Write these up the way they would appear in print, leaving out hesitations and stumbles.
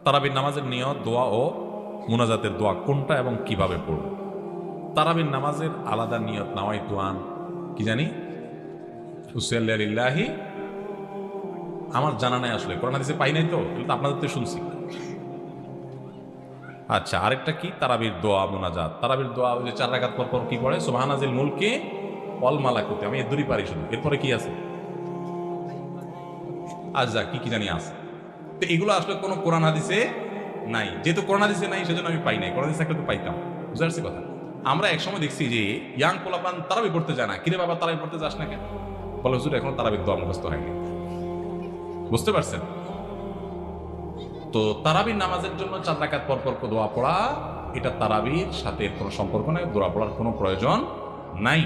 তারাবির নামাজের নিয়ত, দোয়া ও মুনাজাতের দোয়া কোনটা এবং কিভাবে পড়ব? তারাবির নামাজের আলাদা নিয়ত নাওয়াই দোয়ান কি জানি হুসাইল্লাহি, আমার জানা নাই আসলে, কোরআন হাদিসে পাই নাই, তো এগুলো তো আপনাদের তো শুনছি। আচ্ছা, আরেকটা কি তারাবির দোয়া মুনাজাত? তারাবির দোয়া ওই যে 4 রাকাত পর পর কি পড়ে, সুবহানাজিল মুলকি ওয়াল মালাকুতি, আমি এর দূরই পারি শুধু। এরপরে কি আছে? আচ্ছা, কি কি জানি আছে। তো এগুলো আসলে কোনো কোরআন হাদিসে নাই, যেহেতু কোরআন হাদিসে নাই সেজন্য আমি পাই নাই। কোরআন হাদিসে থাকলে তো পাইতাম। বুঝতে পারছি কথা? আমরা একসময় দেখছি যে ইয়াং পোলাপান তারাবি পড়তে যায় না। কিরে বাবা তারাবি পড়তে যাস না কেন? বলে হুজুর এখন তারাবির দোয়া মুখস্থ হয়নি। বুঝতে পারছেন? তো তারাবির নামাজের জন্য 4 রাকাত পর পর দোয়া পড়া, এটা তারাবির সাথে কোনো সম্পর্ক নাই, দোয়া পড়ার কোনো প্রয়োজন নাই।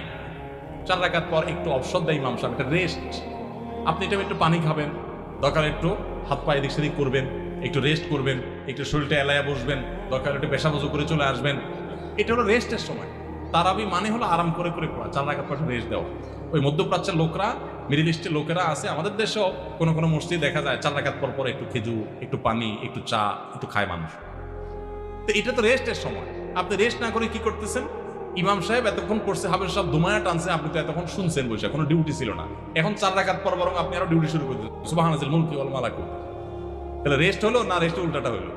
4 রাকাত পর একটু অবসর দেয় ইমাম সাহেব, এটা রেস্ট। আপনি এটা একটু পানি খাবেন, দরকার একটু হাত পা এদিক সেদিক করবেন, একটু রেস্ট করবেন, একটু শরীরটা এলায়া বসবেন, দরকার একটু পেশা বজু করে চলে আসবেন। এটা হলো রেস্টের সময়। তারাবি মানে হলো আরাম করে করে পড়া, 4 রাকাত পর রেস্ট দেওয়া। ওই মধ্যপ্রাচ্যের লোকরা, মিডিল ইস্টের লোকেরা আছে, আমাদের দেশেও কোনো কোনো মসজিদ দেখা যায় 4 রাকাত পর পর একটু খেজুর, একটু পানি, একটু চা, একটু খায় মানুষ। তো এটা তো রেস্টের সময়, আপনি রেস্ট না করে কি করতেছেন? ইমাম সাহেব এতক্ষণ করছে, হাফেজ সাহেব দুমায়া টানছে, আপনি তো এতক্ষণ শুনছেন বসে, কোনো ডিউটি ছিল না। এখন 4 রাকাত পর বরং আপনি আরো ডিউটি শুরু করে দিলেন, সুবহানাল্লাহিল মুলকি ওয়াল মালাকুত। তাহলে রেস্ট হলো না রেস্ট উল্টাটা হলো?